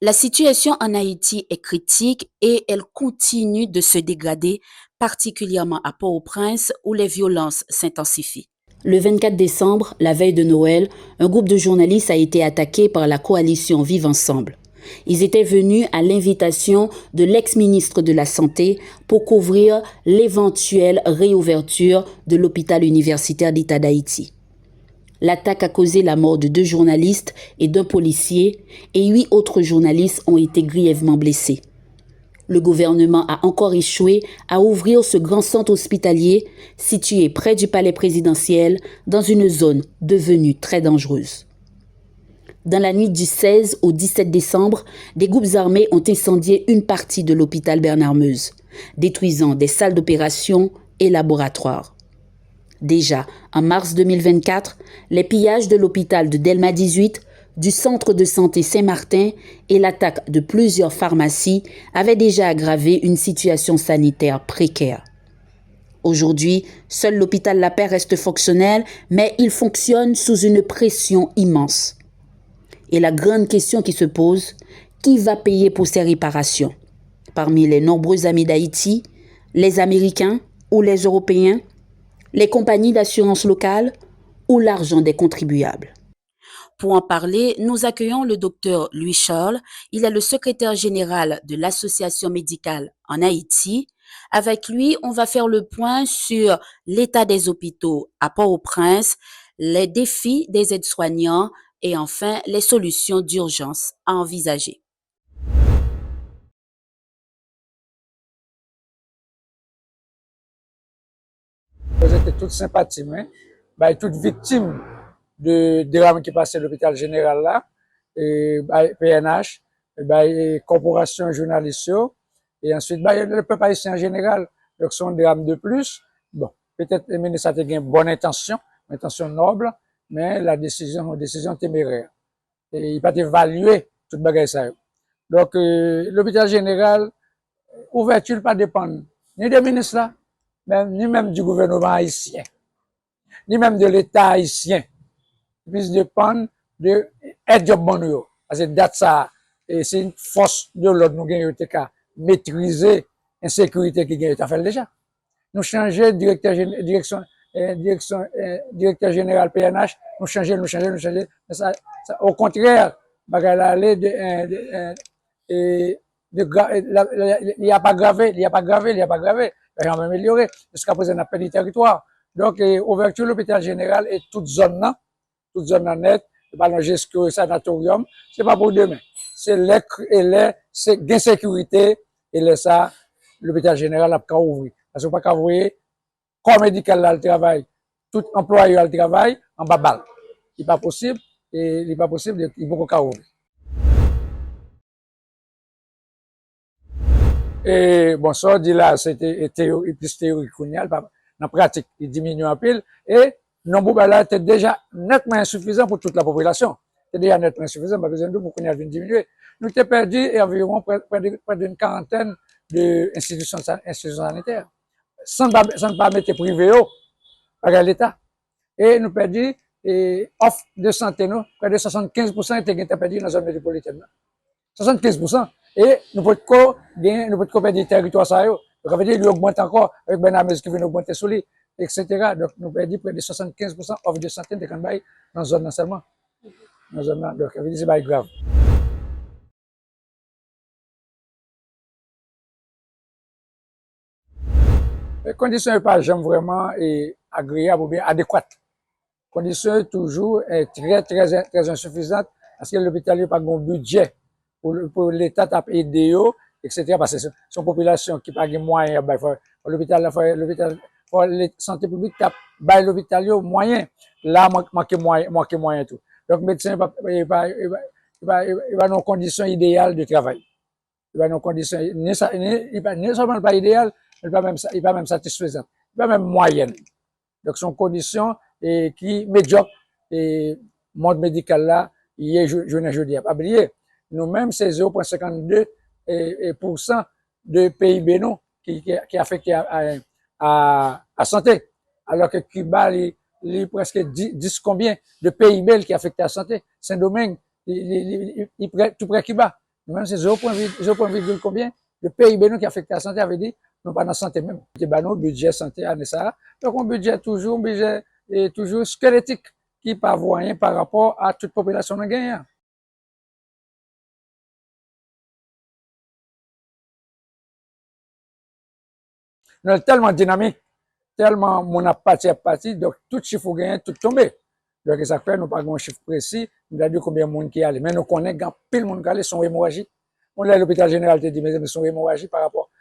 La situation en Haïti est critique et elle continue de se dégrader, particulièrement à Port-au-Prince où les violences s'intensifient. Le 24 décembre, la veille de Noël, un groupe de journalistes a été attaqué par la coalition Vive Ensemble. Ils étaient venus à l'invitation de l'ex-ministre de la Santé pour couvrir l'éventuelle réouverture de l'hôpital universitaire d'État d'Haïti. L'attaque a causé la mort de 2 journalistes et d'un policier et 8 autres journalistes ont été grièvement blessés. Le gouvernement a encore échoué à ouvrir ce grand centre hospitalier situé près du palais présidentiel dans une zone devenue très dangereuse. Dans la nuit du 16 au 17 décembre, des groupes armés ont incendié une partie de l'hôpital Bernard-Meuse, détruisant des salles d'opération et laboratoires. Déjà, en mars 2024, les pillages de l'hôpital de Delma 18, du centre de santé Saint-Martin et l'attaque de plusieurs pharmacies avaient déjà aggravé une situation sanitaire précaire. Aujourd'hui, seul l'hôpital La Paix reste fonctionnel, mais il fonctionne sous une pression immense. Et la grande question qui se pose, qui va payer pour ces réparations? Parmi les nombreux amis d'Haïti, les Américains ou les Européens, les compagnies d'assurance locales ou l'argent des contribuables? Pour en parler, nous accueillons le docteur Louis Charles. Il est le secrétaire général de l'Association médicale en Haïti. Avec lui, on va faire le point sur l'état des hôpitaux à Port-au-Prince, les défis des aides-soignants et enfin les solutions d'urgence à envisager. Vous étiez toutes sympathiques, bah, toutes victimes de drame qui passait à l'hôpital général là, et bah, PNH, et bah, et corporation journaliste, et ensuite bah, le peuple haïtien en général. Donc, son drame de plus. Bon, peut-être le ministre a une bonne intention, une intention noble, mais la décision, une décision téméraire. Et il va évaluer toute bagaille ça. Donc, l'hôpital général, ouverture pas dépendre ni des ministres là, ni même du gouvernement haïtien, ni même de l'État haïtien. Il puisse dépendre de l'aide de bon. Parce que date ça, c'est une force de l'ordre nous gagnons qu'à maîtriser l'insécurité qui gagne fait déjà. Nous changer directeur directeur général PNH, nous changer. Mais ça, au contraire, aller il n'y a pas gravé. Il va améliorer. Jusqu'à présent, on a perdu le territoire. Donc, ouverture de l'hôpital général et toute zone nette, ballon jusqu'au sanatorium, c'est pas pour demain. C'est c'est d'insécurité, et là, ça, l'hôpital général a pas ouvrir. Parce qu'on pas qu'à ouvrir, corps médical là, le travail, tout employé là, le travail, en bas balle. Il n'est pas possible, il n'est pas possible, il faut qu'on ouvrir. Et bon, ça, dit là, c'était plus théorique qu'on y a, dans la pratique, il diminue un pile, et nombre là était déjà nettement insuffisant pour toute la population. C'est déjà nettement insuffisant, pas besoin de pour qu'on y a diminuer. Nous avons perdu environ près d'une quarantaine d'institutions sanitaires, sans ne pas mettre privé par l'État. Et nous perdu, offre de santé, nous, près de 75% étaient perdus dans la zone métropolitaine. 75%. Et nous pouvons perdre des territoires, ça, donc, ça veut dire qu'il augmente encore, avec Benamez qui vient augmenter sur lui, etc. Donc, nous perdons près de 75% offre de santé de Canbaï dans la zone seulement. Dans la zone, donc, ça veut dire que c'est pas grave. Les conditions ne sont pas jamais vraiment agréables ou bien adéquates. Les conditions sont toujours très insuffisantes parce que l'hôpital n'a pas de budget pour l'État à aider, etc. Parce que c'est une population qui n'a pas de moyens. L'hôpital, la santé publique a l'hôpital moyen. Là, manque moyen tout. Donc, le médecin il va dans conditions idéales de travail. Il va dans conditions, ni seulement pas idéales, il n'est pas même satisfaisant. Il n'est pas même moyenne. Donc, son condition qui médiocre et monde médical là, il est jeudi à pas oublier. Nous-mêmes, c'est 0,52% de PIB non, qui est affecté à santé. Alors que Cuba, il est presque 10 combien de PIB qui est affecté à santé. Saint-Domingue, tout près Cuba. Même c'est 0,8 combien? Le PIB nous qui affecte la santé avait dit, nous pas dans la santé même. C'est bah nous, budget santé, année ça. Donc, un budget toujours squelettique, qui pas rien par rapport à toute population de gagnant. Nous tellement dynamique, tellement mon a parti, donc tout chiffre gagné, tout tombé. Donc, ça fait, nous pas un chiffre précis, nous avons dit combien de monde qui allait. Mais nous connaissons quand pile monde qui allait, son hémorragie. On est à l'hôpital général, te dit, mais son hémorragie par rapport,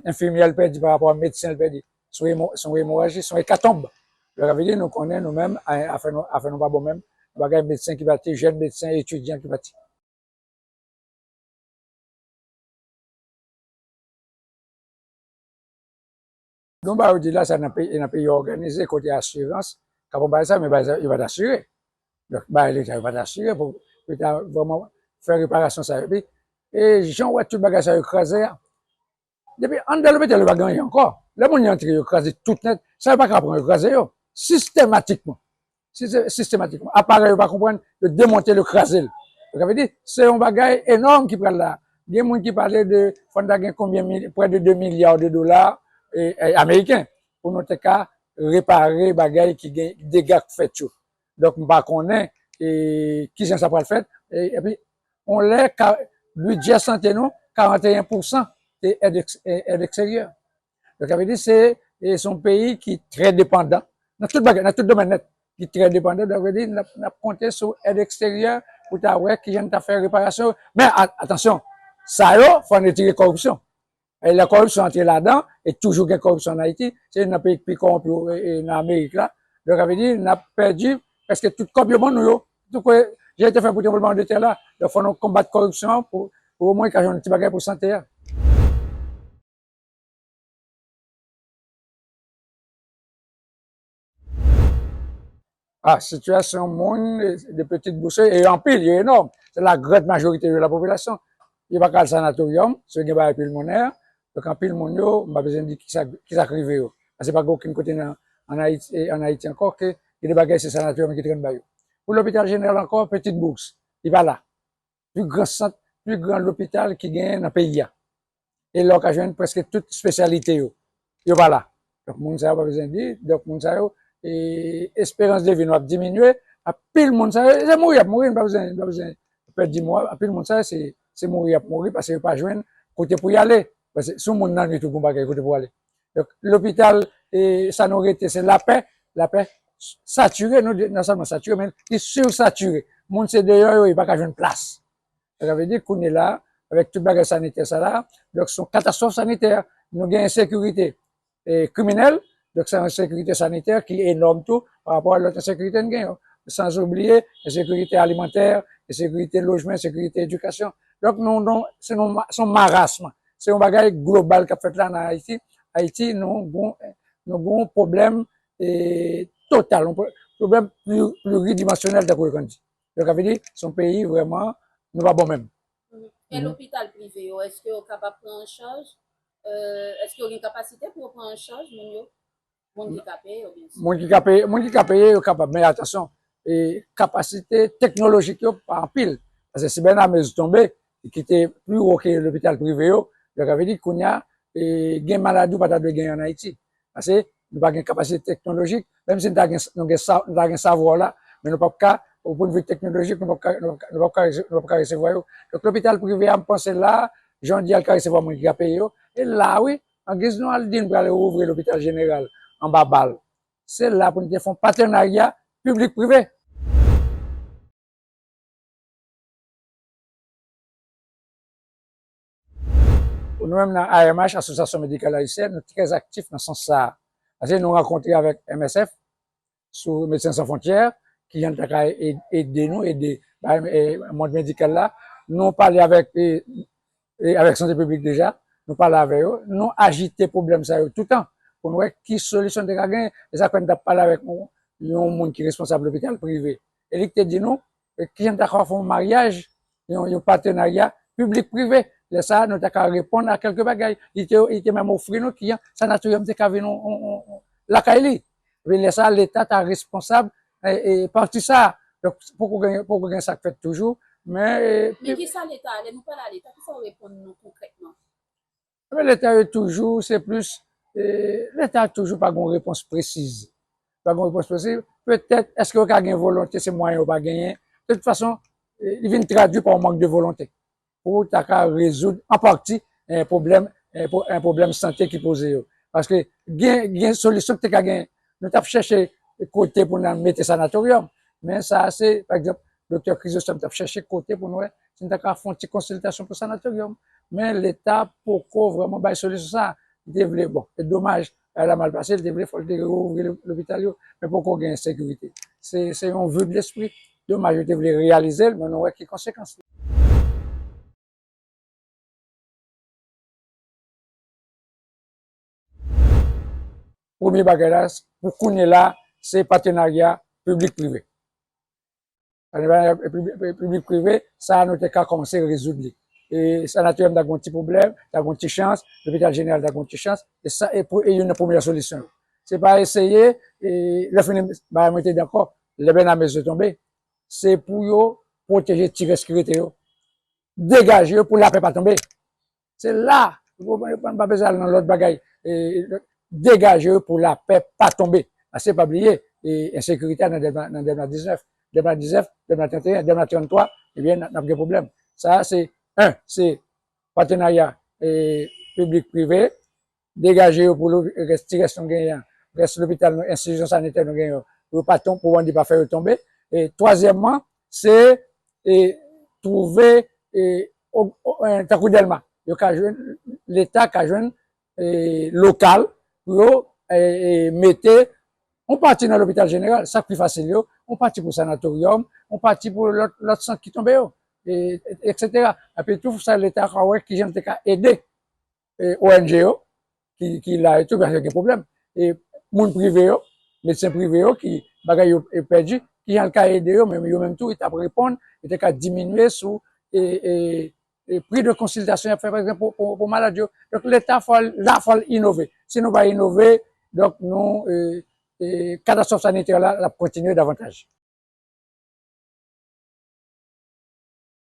infirmier, elle perd par rapport à médecin, elle perd son hémorragie, son hécatombe. Donc, ça veut dire, nous connaissons nous-mêmes, à faire nous pas bon même, nous avons un médecin qui va être jeune médecin, étudiant qui va être. Donc, bah, on dit là, c'est un pays organisé côté assurance. Quand on parle ça, mais bah, il va t'assurer. Donc, bah, l'État va t'assurer pour vraiment faire réparation ça. Et j'en vois tout le bagage à écraser. Depuis, en dans l'hôpital, il va gagner encore. Le monde est entré, écraser tout net. Ça ne va pas comprendre écraser, systématiquement. Systématiquement. Appareil, il va comprendre de démonter le craser. Donc, ça veut dire, c'est un bagage énorme qui prend là. Il y a des gens qui parlaient de, près de 2 milliards de dollars américains pour notre cas réparer bagaille qui dégâts fait tout. Donc on connaît et qui ça pour le faire et puis on l'a budget santé nous 41% est aide extérieure. Donc ça veut dire c'est son pays qui est très dépendant dans tout domaine net qui est très dépendant. Donc ça veut dire n'a compté sur aide extérieure pour ta ouais qui vient de faire réparation. Mais attention, ça yo faut en retirer corruption. Et la corruption entre là-dedans, et toujours qu'il y a corruption en Haïti, c'est un pays plus corrompu en Amérique là. Donc, ça veut dire, on a perdu presque tout complètement nous. Donc, j'ai été fait pour le monde de terre là. Donc, il faut nous combattre la corruption pour au moins qu'il y ait un petit bagage pour santé. Ah, situation monde de petites bouchées et en pile, il est énorme. C'est la grande majorité de la population. Il n'y a pas qu'un sanatorium, c'est un débat pulmonaire. Donc, en pile, mon yo, m'a besoin de dire qui s'arrive. Parce que pas aucun côté en Haïti encore que il y a des bagages c'est sanatorium qui traînent bayo. Pour l'hôpital général encore, petite bourse. Il va là. Plus grand centre, plus grand l'hôpital qui gagne dans le pays. Et l'occasion presque toute spécialité yo. Yo va là. Donc, mon ça pas besoin de dire. Donc, mon ça et espérance de vie nous a diminué. À pile monde ça, c'est mourir, pas besoin, perdre 10 mois. À pile monde ça, c'est mourir parce qu'il pas joindre côté pour y aller. Parce que si on n'a pas tout pour côté pour aller. Donc, l'hôpital, ça nous été, c'est la paix saturée, non seulement saturée, mais il est sursaturé. Monde c'est d'ailleurs, il n'y a pas qu'à jouer une place. Ça veut dire qu'on est là, avec tout le bagage sanitaire, ça là. Donc, c'est une catastrophe sanitaire. Nous avons une insécurité criminelle. Donc, c'est une sécurité sanitaire qui est énorme tout par rapport à l'autre sécurité de gain. Sans oublier la sécurité alimentaire, la sécurité logement, la sécurité éducation. Donc, c'est un marasme. C'est un bagage global qu'a fait là en Haïti. Haïti, nous avons un problème total, un problème pluridimensionnel d'après qu'on dit. Donc, ça veut dire, son pays, vraiment, nous va bon même. Et l'hôpital privé, est-ce que vous êtes capable de prendre en charge? Est-ce que vous avez une capacité pour prendre en charge, handicapé ou bien sûr? Handicapé, est capable. Mais attention, capacité technologique, pas en pile. Parce que si ben la maison tombée, qui était plus haut que l'hôpital privé, donc ça veut dire qu'on a des maladies pas de gain en Haïti. Parce que nous n'avons pas de capacité technologique, même si nous avons un savoir là, mais nous n'avons pas au point de vue technologique, nous n'avons pas recevoir. Donc l'hôpital privé, on pense là, j'en dis à recevoir mon handicapé. Et là, oui, en guise nous allons dire pour aller ouvrir l'hôpital général en Babal. C'est là pour nous faire un partenariat public-privé. Nous-mêmes, dans AMH, Association médicale haïtienne, nous sommes très actifs dans ce sens ça. Parce que nous rencontrons avec MSF, sous Médecins sans frontières, qui viennent aider nous, aider le monde médical là. Nous parlons avec Santé publique déjà, nous parlons avec eux, nous agiter problème ça tout le temps. Pour nous voir qui solution de gagner. Et ça, quand on parle avec nous, il y a un monde qui est responsable de l'hôpital privé. Et il te dit nous, qui vient d'accord faire un mariage, un partenariat public-privé. Et ça, nous avons répondre à quelques bagages. Il te même offert nous qui sanatorium de Cavino, la Kaili. Et ça, l'État est responsable et parti ça. Donc, pour qu'on gagne ça fait toujours, Mais, Mais qui ça l'État? Nous pas l'État, qui ça répond nous concrètement? l'État est toujours, c'est plus, l'État a toujours pas une réponse précise. Pas une réponse précise. Peut-être, est-ce qu'il y a une volonté, c'est moyen ou pas gagner. De toute façon, il vient traduire par un manque de volonté. Pour résoudre en partie un problème santé qui pose. Parce que, il y a une solution que tu as gagné. Nous avons cherché côté pour nous mettre sanatorium. Mais ça, c'est, par exemple, le docteur Chrysostome a cherché côté pour nous, c'est une consultation pour sanatorium. Mais l'État, pourquoi vraiment, bah, solution ça, bon, c'est dommage, elle a mal passé, il faut ouvrir l'hôpital, mais pourquoi il y a insécurité? C'est un vœu de l'esprit. Dommage, il devait réaliser, mais on voit quelles conséquences. Premier bagage, pour qu'on est là, c'est partenariat public-privé. Public-privé, ça, nous avons commencé à résoudre. Et ça, naturellement, il y a un petit problème, il y a une petite chance, l'hôpital général a une petite chance, et ça, et une première solution. C'est pas essayer, et le film, bah, on était d'accord, les ben se tomber. C'est pour protéger les sécurité, dégager pour la paix pas tomber. C'est là, vous ne pas besoin dans l'autre bagaille, dégager pour la paix pas tomber. C'est pas oublier, et insécurité dans 2019. 2019, 2031, 2033, eh bien, n'a pas de problème. Ça, c'est, c'est partenariat public-privé, dégager pour le restriction gagnant, reste l'hôpital, institution sanitaire, nous gagnons, pour pas tomber, pour ne pas faire tomber. Et troisièmement, c'est, trouver, un coup d'elma. L'État qui a joué, local, pour, mettre, on partit dans l'hôpital général, ça plus facile, on partit pour le sanatorium, on partit pour l'autre centre qui tombe, etc. Et puis tout ça, l'État qui vient aider ONG qui l'a et tout, parce qu'il y a un problème. Et monde privé, médecin privé qui bagaille est perdu, qui a le cas aider, mais même tout, il t'a répondre, il t'a diminuer sous et prix de consultation, par exemple, pour maladie. Donc l'État, là, faut innover. Si nous pas innover, donc nous, catastrophe sanitaire là, la continuer davantage.